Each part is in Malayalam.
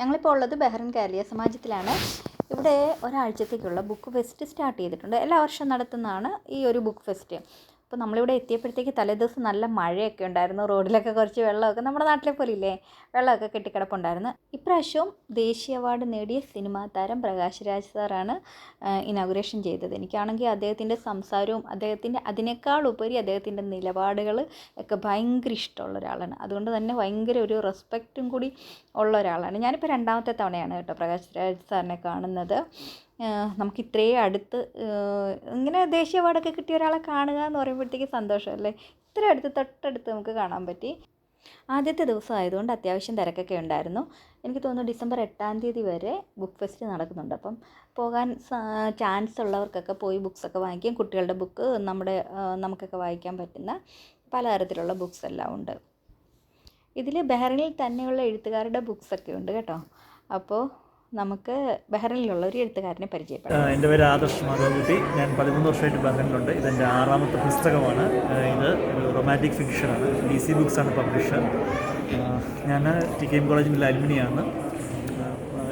ഞങ്ങളിപ്പോൾ ഉള്ളത് ബഹ്റിൻ കേരളീയ സമാജത്തിലാണ്. ഇവിടെ ഒരാഴ്ചത്തേക്കുള്ള ബുക്ക് ഫെസ്റ്റ് സ്റ്റാർട്ട് ചെയ്തിട്ടുണ്ട്. എല്ലാ വർഷവും നടത്തുന്നതാണ് ഈ ഒരു ബുക്ക് ഫെസ്റ്റ്. അപ്പോൾ നമ്മളിവിടെ എത്തിയപ്പോഴത്തേക്ക് തലേദിവസം നല്ല മഴയൊക്കെ ഉണ്ടായിരുന്നു. റോഡിലൊക്കെ കുറച്ച് വെള്ളമൊക്കെ നമ്മുടെ നാട്ടിലെ പോലെ ഇല്ലേ, വെള്ളമൊക്കെ കെട്ടിക്കിടപ്പുണ്ടായിരുന്നു. ഇപ്രാവശ്യവും ദേശീയ അവാർഡ് നേടിയ സിനിമാ താരം പ്രകാശ് രാജ് സാറാണ് ഇനോഗ്രേഷൻ ചെയ്തത്. എനിക്കാണെങ്കിൽ അദ്ദേഹത്തിൻ്റെ സംസാരവും അതിനേക്കാൾ ഉപരി അദ്ദേഹത്തിൻ്റെ നിലപാടുകൾ ഒക്കെ ഭയങ്കര ഇഷ്ടമുള്ള ഒരാളാണ്. അതുകൊണ്ട് തന്നെ ഭയങ്കര ഒരു റെസ്പെക്റ്റും കൂടി ഉള്ള ഒരാളാണ്. ഞാനിപ്പോൾ രണ്ടാമത്തെ തവണയാണ് കേട്ടോ പ്രകാശ് രാജ് സാറിനെ കാണുന്നത്. നമുക്ക് ഇത്രയും അടുത്ത് ഇങ്ങനെ ദേശീയ അവാർഡൊക്കെ കിട്ടിയ ഒരാളെ കാണുക എന്ന് പറയുമ്പോഴത്തേക്ക് സന്തോഷമല്ലേ. ഇത്ര അടുത്ത് തൊട്ടടുത്ത് നമുക്ക് കാണാൻ പറ്റി. ആദ്യത്തെ ദിവസം ആയതുകൊണ്ട് അത്യാവശ്യം തിരക്കൊക്കെ ഉണ്ടായിരുന്നു. എനിക്ക് തോന്നുന്നു ഡിസംബർ 8 തീയതി വരെ ബുക്ക് ഫെസ്റ്റ് നടക്കുന്നുണ്ട്. അപ്പം പോകാൻ ചാൻസ് ഉള്ളവർക്കൊക്കെ പോയി ബുക്സൊക്കെ വാങ്ങിക്കാം. കുട്ടികളുടെ ബുക്ക്, നമുക്കൊക്കെ വായിക്കാൻ പറ്റുന്ന പലതരത്തിലുള്ള ബുക്സ് എല്ലാം ഉണ്ട്. ഇതിൽ ബഹ്റിനിൽ തന്നെയുള്ള എഴുത്തുകാരുടെ ബുക്സൊക്കെ ഉണ്ട് കേട്ടോ. അപ്പോൾ നമുക്ക് ബഹ്റിനിലുള്ള ഒരു എഴുത്തുകാരനെ പരിചയപ്പെടാം. എൻ്റെ പേര് ആദർശ് മാധവകുട്ടി. ഞാൻ 13 വർഷമായിട്ട് ബഹ്റിനിലുണ്ട്. ഇതെൻ്റെ 6ാമത്തെ പുസ്തകമാണ്. ഇത് ഒരു റൊമാൻറ്റിക് ഫിക്ഷനാണ്. DC ബുക്സാണ് പബ്ലിഷർ. ഞാൻ TKM കോളേജിൻ്റെ അലുമിനിയാണ്.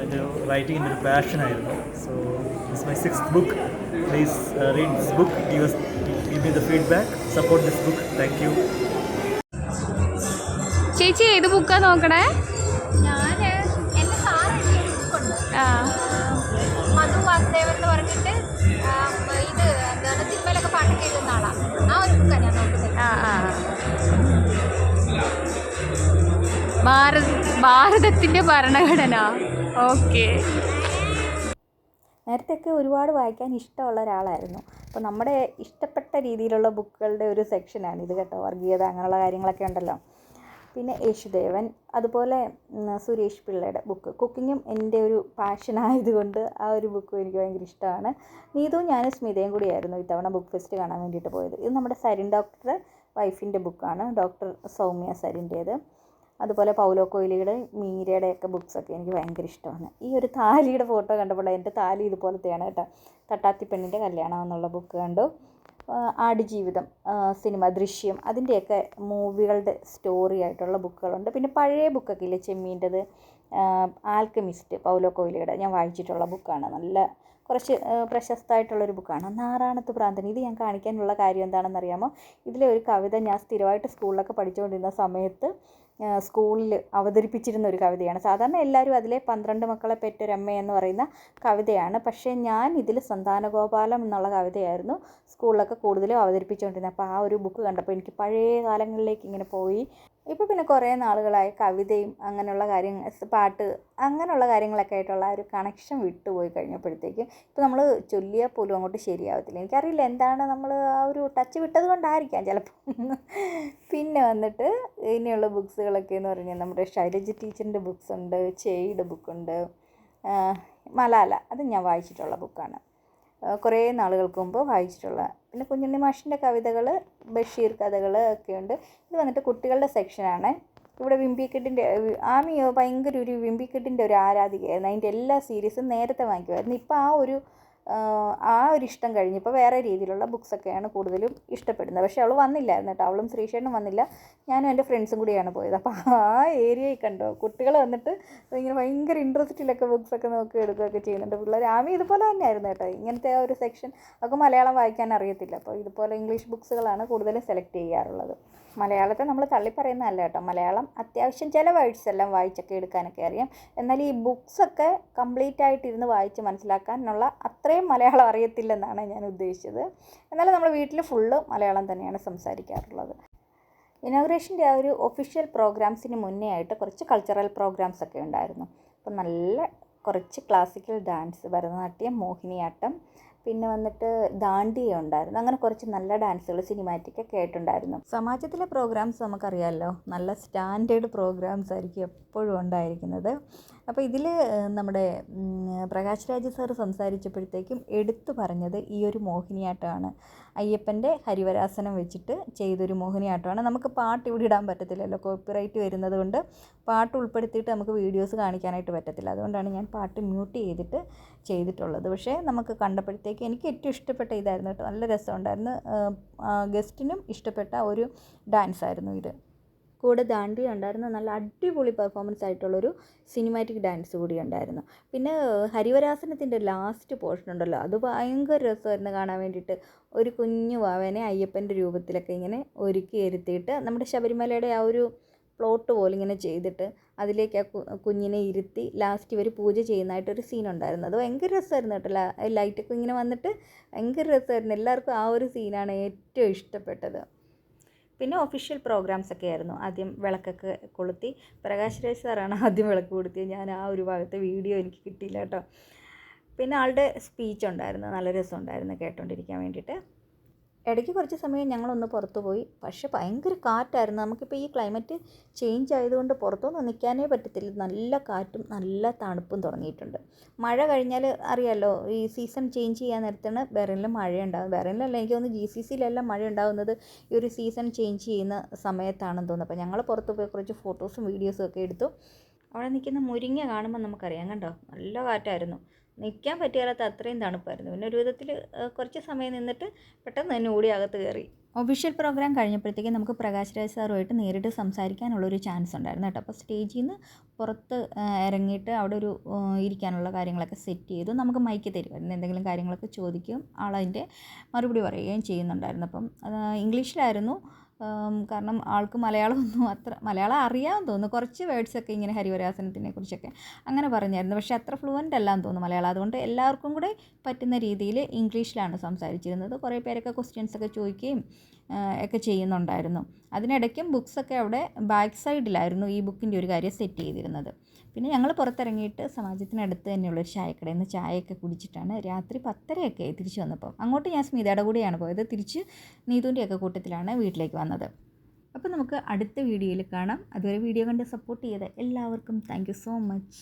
എൻ്റെ റൈറ്റിങ്ങിൻ്റെ ഒരു പാഷനായിരുന്നു. So it's my 6th book. Please read this book. Give me the feedback. Support this book. Thank you. ചേച്ചി ഏത് ബുക്കാണ് നോക്കണേ? മധു വാസുദേവൻ എന്ന് പറഞ്ഞിട്ട് ഇത് എന്താണ് സിനിമയിലൊക്കെ പാട്ടൊക്കെ എഴുതുന്ന ആളാണ്. ആ ഒരു ബുക്കാണ് ഞാൻ നോക്കുന്നത്. ഭാരതത്തിൻ്റെ ഭരണഘടന. ഓക്കെ. നേരത്തെയൊക്കെ ഒരുപാട് വായിക്കാൻ ഇഷ്ടമുള്ള ഒരാളായിരുന്നു. അപ്പോൾ നമ്മുടെ ഇഷ്ടപ്പെട്ട രീതിയിലുള്ള ബുക്കുകളുടെ ഒരു സെക്ഷനാണ് ഇത് കേട്ടോ. വർഗീയത അങ്ങനെയുള്ള കാര്യങ്ങളൊക്കെ ഉണ്ടല്ലോ. പിന്നെ യേശുദേവൻ, അതുപോലെ സുരേഷ് പിള്ളയുടെ ബുക്ക്. കുക്കിങ്ങും എൻ്റെ ഒരു പാഷനായതുകൊണ്ട് ആ ഒരു ബുക്കും എനിക്ക് ഭയങ്കര ഇഷ്ടമാണ്. നീതുവും ഞാനും സ്മിതയും കൂടിയായിരുന്നു ഇത്തവണ ബുക്ക് ഫെസ്റ്റ് കാണാൻ വേണ്ടിയിട്ട് പോയത്. ഇത് നമ്മുടെ സരിൻ ഡോക്ടറുടെ വൈഫിൻ്റെ ബുക്കാണ്, ഡോക്ടർ സൗമ്യ സരിൻ്റേത്. അതുപോലെ പൗലോ കൊയ്ലിയുടെ, മീരയുടെയൊക്കെ ബുക്സൊക്കെ എനിക്ക് ഭയങ്കര ഇഷ്ടമാണ്. ഈ ഒരു താലിയുടെ ഫോട്ടോ കണ്ടപ്പോൾ എൻ്റെ താലി ഇതുപോലത്തെയാണ് കേട്ടോ. തട്ടാത്തി പെണ്ണിൻ്റെ കല്യാണം എന്നുള്ള ബുക്ക് കണ്ടു. ആടുജീവിതം സിനിമ, ദൃശ്യം, അതിൻ്റെയൊക്കെ മൂവികളുടെ സ്റ്റോറി ആയിട്ടുള്ള ബുക്കുകളുണ്ട്. പിന്നെ പഴയ ബുക്കൊക്കെ ഇല്ലേ, ചെമ്മീൻ്റെത്, ആൽക്കമിസ്റ്റ്, പൗലോ കൊയ്ലിയുടെ ഞാൻ വായിച്ചിട്ടുള്ള ബുക്കാണ്. നല്ല കുറച്ച് പ്രശസ്തമായിട്ടുള്ളൊരു ബുക്കാണ്. നാറാണത്ത് ഭ്രാന്തൻ. ഇത് ഞാൻ കാണിക്കാനുള്ള കാര്യം എന്താണെന്നറിയാമോ? ഇതിലെ ഒരു കവിത ഞാൻ സ്ഥിരമായിട്ട് സ്കൂളിലൊക്കെ പഠിച്ചുകൊണ്ടിരുന്ന സമയത്ത് സ്കൂളിൽ അവതരിപ്പിച്ചിരുന്ന ഒരു കവിതയാണ്. സാധാരണ എല്ലാവരും അതിലെ 12 മക്കളെ പെറ്റൊരമ്മ എന്ന് പറയുന്ന കവിതയാണ്. പക്ഷേ ഞാൻ ഇതിൽ സന്താനഗോപാലം എന്നുള്ള കവിതയായിരുന്നു സ്കൂളിലൊക്കെ കൂടുതലും അവതരിപ്പിച്ചുകൊണ്ടിരുന്നത്. അപ്പോൾ ആ ഒരു ബുക്ക് കണ്ടപ്പോൾ എനിക്ക് പഴയ കാലങ്ങളിലേക്ക് ഇങ്ങനെ പോയി. ഇപ്പോൾ പിന്നെ കുറേ നാളുകളായി കവിതയും അങ്ങനെയുള്ള കാര്യങ്ങൾ, പാട്ട് അങ്ങനെയുള്ള കാര്യങ്ങളൊക്കെ ആയിട്ടുള്ള ഒരു കണക്ഷൻ വിട്ടുപോയി കഴിഞ്ഞപ്പോഴത്തേക്കും ഇപ്പോൾ നമ്മൾ ചൊല്ലിയാൽ പോലും അങ്ങോട്ട് ശരിയാവത്തില്ല. എനിക്കറിയില്ല എന്താണ്, നമ്മൾ ആ ഒരു ടച്ച് വിട്ടത് കൊണ്ടായിരിക്കാം ചിലപ്പോൾ. പിന്നെ വന്നിട്ട് ഇനിയുള്ള ബുക്സുകളൊക്കെ എന്ന് പറഞ്ഞാൽ നമ്മുടെ ശൈലജ ടീച്ചറിൻ്റെ ബുക്സ് ഉണ്ട്, ചേയുടെ ബുക്കുണ്ട്, മലാല, അത് ഞാൻ വായിച്ചിട്ടുള്ള ബുക്കാണ്. കുറേ നാളുകൾക്ക് മുമ്പ് വായിച്ചിട്ടുള്ള. പിന്നെ കുഞ്ഞുണ്ണി മാഷിൻ്റെ കവിതകൾ, ബഷീർ കഥകൾ ഒക്കെ ഉണ്ട്. ഇത് വന്നിട്ട് കുട്ടികളുടെ സെക്ഷനാണ്. ഇവിടെ വിംബി കിഡിൻ്റെ ആമി ഭയങ്കര ഒരു വിംബി കിഡിൻ്റെ ഒരു ആരാധികയായിരുന്നു. അതിൻ്റെ എല്ലാ സീരീസും നേരത്തെ വാങ്ങിക്കുമായിരുന്നു. ഇപ്പോൾ ആ ഒരു ഇഷ്ടം കഴിഞ്ഞപ്പോൾ വേറെ രീതിയിലുള്ള ബുക്സൊക്കെയാണ് കൂടുതലും ഇഷ്ടപ്പെടുന്നത്. പക്ഷേ അവൾ വന്നില്ലായിരുന്നു കേട്ടോ. അവളും ശ്രീശേഷനും വന്നില്ല. ഞാനും എൻ്റെ ഫ്രണ്ട്സും കൂടിയാണ് പോയത്. അപ്പോൾ ആ ഏരിയയിൽ കണ്ടോ കുട്ടികൾ വന്നിട്ട് ഇങ്ങനെ ഭയങ്കര ഇൻട്രസ്റ്റിലൊക്കെ ബുക്സൊക്കെ നോക്കി എടുക്കുകയൊക്കെ ചെയ്യുന്നുണ്ട് പിള്ളേർ. ആമി ഇതുപോലെ തന്നെയായിരുന്നു കേട്ടോ. ഇങ്ങനത്തെ ഒരു സെക്ഷൻ അവൾക്ക് മലയാളം വായിക്കാൻ അറിയത്തില്ല. അപ്പോൾ ഇതുപോലെ ഇംഗ്ലീഷ് ബുക്സുകളാണ് കൂടുതലും സെലക്ട് ചെയ്യാറുള്ളത്. മലയാളത്തെ നമ്മൾ തള്ളിപ്പറയുന്നതല്ല കേട്ടോ. മലയാളം അത്യാവശ്യം ചില വേർഡ്സ് എല്ലാം വായിച്ചൊക്കെ എടുക്കാനൊക്കെ അറിയാം. എന്നാൽ ഈ ബുക്സൊക്കെ കംപ്ലീറ്റ് ആയിട്ടിരുന്ന് വായിച്ച് മനസ്സിലാക്കാനുള്ള അത്രയും മലയാളം അറിയത്തില്ലെന്നാണ് ഞാൻ ഉദ്ദേശിച്ചത്. എന്നാലും നമ്മൾ വീട്ടിൽ ഫുള്ള് മലയാളം തന്നെയാണ് സംസാരിക്കാറുള്ളത്. ഇനോഗ്രേഷൻ്റെ ആ ഒരു ഒഫീഷ്യൽ പ്രോഗ്രാംസിന് മുന്നേ ആയിട്ട് കുറച്ച് കൾച്ചറൽ പ്രോഗ്രാംസ് ഒക്കെ ഉണ്ടായിരുന്നു. അപ്പം നല്ല കുറച്ച് ക്ലാസിക്കൽ ഡാൻസ്, ഭരതനാട്യം, മോഹിനിയാട്ടം, പിന്നെ വന്നിട്ട് ദാണ്ടിയ ഉണ്ടായിരുന്നു. അങ്ങനെ കുറച്ച് നല്ല ഡാൻസുകൾ, സിനിമാറ്റിക്കൊക്കെ ആയിട്ടുണ്ടായിരുന്നു. സമാജത്തിലെ പ്രോഗ്രാംസ് നമുക്കറിയാമല്ലോ, നല്ല സ്റ്റാൻഡേർഡ് പ്രോഗ്രാംസ് ആയിരിക്കും എപ്പോഴും ഉണ്ടായിരിക്കുന്നത്. അപ്പോൾ ഇതിൽ നമ്മുടെ പ്രകാശ് രാജ് സാർ സംസാരിച്ചപ്പോഴത്തേക്കും എടുത്തു പറഞ്ഞത് ഈ ഒരു മോഹിനിയാട്ടമാണ്. അയ്യപ്പൻ്റെ ഹരിവരാസനം വെച്ചിട്ട് ചെയ്തൊരു മോഹിനിയാട്ടമാണ്. നമുക്ക് പാട്ട് ഇവിടെ ഇടാൻ പറ്റത്തില്ലല്ലോ, കോപ്പിറൈറ്റ് വരുന്നത് കൊണ്ട് പാട്ട് ഉൾപ്പെടുത്തിയിട്ട് നമുക്ക് വീഡിയോസ് കാണിക്കാനായിട്ട് പറ്റത്തില്ല. അതുകൊണ്ടാണ് ഞാൻ പാട്ട് മ്യൂട്ട് ചെയ്തിട്ട് ചെയ്തിട്ടുള്ളത്. പക്ഷേ നമുക്ക് കണ്ടപ്പോഴത്തേക്ക് എനിക്ക് ഏറ്റവും ഇഷ്ടപ്പെട്ട ഇതായിരുന്നു കേട്ടോ. നല്ല രസമുണ്ടായിരുന്നു. ഗസ്റ്റിനും ഇഷ്ടപ്പെട്ട ഒരു ഡാൻസായിരുന്നു ഇത്. കൂടെ ദാണ്ടി ഉണ്ടായിരുന്നു. നല്ല അടിപൊളി പെർഫോമൻസ് ആയിട്ടുള്ളൊരു സിനിമാറ്റിക് ഡാൻസ് കൂടി ഉണ്ടായിരുന്നു. പിന്നെ ഹരിവരാസനത്തിൻ്റെ ലാസ്റ്റ് പോർഷൻ ഉണ്ടല്ലോ, അത് ഭയങ്കര രസമായിരുന്നു കാണാൻ വേണ്ടിയിട്ട്. ഒരു കുഞ്ഞു വാവനെ അയ്യപ്പൻ്റെ രൂപത്തിലൊക്കെ ഇങ്ങനെ ഒരുക്കി ഇരുത്തിയിട്ട് നമ്മുടെ ശബരിമലയുടെ ആ ഒരു പ്ലോട്ട് പോലെ ഇങ്ങനെ ചെയ്തിട്ട് അതിലേക്ക് ആ കുഞ്ഞിനെ ഇരുത്തി ലാസ്റ്റ് ഇവർ പൂജ ചെയ്യുന്നതായിട്ടൊരു സീനുണ്ടായിരുന്നു. അത് ഭയങ്കര രസമായിരുന്നു കേട്ടോ. ലൈറ്റൊക്കെ ഇങ്ങനെ വന്നിട്ട് ഭയങ്കര രസമായിരുന്നു. എല്ലാവർക്കും ആ ഒരു സീനാണ് ഏറ്റവും ഇഷ്ടപ്പെട്ടത്. പിന്നെ ഒഫീഷ്യൽ പ്രോഗ്രാംസ് ഒക്കെ ആയിരുന്നു. ആദ്യം വിളക്കൊക്കെ കൊളുത്തി. പ്രകാശ് രാജ് സാറാണ് ആദ്യം വിളക്ക് കൊളുത്തിയത്. ഞാൻ ആ ഒരു ഭാഗത്തെ വീഡിയോ എനിക്ക് കിട്ടിയില്ല കേട്ടോ. പിന്നെ ആളുടെ സ്പീച്ച് ഉണ്ടായിരുന്നു, നല്ല രസമുണ്ടായിരുന്നു കേട്ടോണ്ടിരിക്കാൻ വേണ്ടിയിട്ട്. ഇടയ്ക്ക് കുറച്ച് സമയം ഞങ്ങളൊന്ന് പുറത്തു പോയി. പക്ഷെ ഭയങ്കര കാറ്റായിരുന്നു. നമുക്കിപ്പോൾ ഈ ക്ലൈമറ്റ് ചേഞ്ച് ആയതുകൊണ്ട് പുറത്തൊന്നും നിൽക്കാനേ പറ്റത്തില്ല. നല്ല കാറ്റും നല്ല തണുപ്പും തുടങ്ങിയിട്ടുണ്ട്. മഴ കഴിഞ്ഞാൽ അറിയാമല്ലോ, ഈ സീസൺ ചേഞ്ച് ചെയ്യാൻ നേരത്താണ് ബഹ്റൈനിൽ മഴയുണ്ടാകുന്നത്. ബഹ്റൈനിലല്ല, എനിക്ക് തോന്നുന്നു GCCയിലെല്ലാം മഴ ഉണ്ടാകുന്നത് ഈ ഒരു സീസൺ ചേഞ്ച് ചെയ്യുന്ന സമയത്താണെന്ന് തോന്നുന്നു. അപ്പോൾ ഞങ്ങൾ പുറത്ത് പോയി കുറച്ച് ഫോട്ടോസും വീഡിയോസും ഒക്കെ എടുത്തു. അവിടെ നിൽക്കുന്ന മുരിങ്ങ കാണുമ്പോൾ നമുക്കറിയാം കണ്ടോ, നല്ല കാറ്റായിരുന്നു. നിൽക്കാൻ പറ്റിയാലാത്ത അത്രയും തണുപ്പായിരുന്നു. പിന്നെ ഒരു വിധത്തിൽ കുറച്ച് സമയം നിന്നിട്ട് പെട്ടെന്ന് തന്നെ ഓടി അകത്ത് കയറി. ഒഫീഷ്യൽ പ്രോഗ്രാം കഴിഞ്ഞപ്പോഴത്തേക്കും നമുക്ക് പ്രകാശ് രാജ് സാറുമായിട്ട് നേരിട്ട് സംസാരിക്കാനുള്ളൊരു ചാൻസ് ഉണ്ടായിരുന്നു കേട്ടോ. അപ്പോൾ സ്റ്റേജിൽ നിന്ന് പുറത്ത് ഇറങ്ങിയിട്ട് അവിടെ ഒരു ഇരിക്കാനുള്ള കാര്യങ്ങളൊക്കെ സെറ്റ് ചെയ്തു. നമുക്ക് മൈക്ക് തരുമായിരുന്നു. എന്തെങ്കിലും കാര്യങ്ങളൊക്കെ ചോദിക്കുകയും ആളതിൻ്റെ മറുപടി പറയുകയും ചെയ്യുന്നുണ്ടായിരുന്നു. അപ്പം ഇംഗ്ലീഷിലായിരുന്നു. കാരണം ആൾക്ക് മലയാളം അറിയാമെന്ന് തോന്നുന്നു. കുറച്ച് വേർഡ്സൊക്കെ ഇങ്ങനെ ഹരിവരാസനത്തിനെ കുറിച്ചൊക്കെ അങ്ങനെ പറഞ്ഞായിരുന്നു. പക്ഷേ അത്ര ഫ്ലുവൻ്റ് അല്ലാന്ന് തോന്നുന്നു മലയാളം. അതുകൊണ്ട് എല്ലാവർക്കും കൂടെ പറ്റുന്ന രീതിയിൽ ഇംഗ്ലീഷിലാണ് സംസാരിച്ചിരുന്നത്. കുറേ പേരൊക്കെ ക്വസ്റ്റ്യൻസൊക്കെ ചോദിക്കുകയും ഒക്കെ ചെയ്യുന്നുണ്ടായിരുന്നു. അതിനിടയ്ക്കും ബുക്സൊക്കെ അവിടെ ബാക്ക് സൈഡിലായിരുന്നു ഈ ബുക്കിൻ്റെ ഒരു കാര്യം സെറ്റ് ചെയ്തിരുന്നത്. പിന്നെ ഞങ്ങൾ പുറത്തിറങ്ങിയിട്ട് സമാജത്തിനടുത്ത് തന്നെയുള്ള ഒരു ചായക്കടയിൽ നിന്ന് ചായയൊക്കെ കുടിച്ചിട്ടാണ് രാത്രി 10:30 ആയി തിരിച്ചു വന്നപ്പോൾ. അങ്ങോട്ട് ഞാൻ സ്മിതയുടെ കൂടെയാണ് പോയത്. തിരിച്ച് നീതുവിൻ്റെയൊക്കെ കൂട്ടത്തിലാണ് വീട്ടിലേക്ക് വന്നത്. അപ്പോൾ നമുക്ക് അടുത്ത വീഡിയോയിൽ കാണാം. അതുവരെ വീഡിയോ കണ്ട് സപ്പോർട്ട് ചെയ്ത എല്ലാവർക്കും താങ്ക് യു സോ മച്ച്.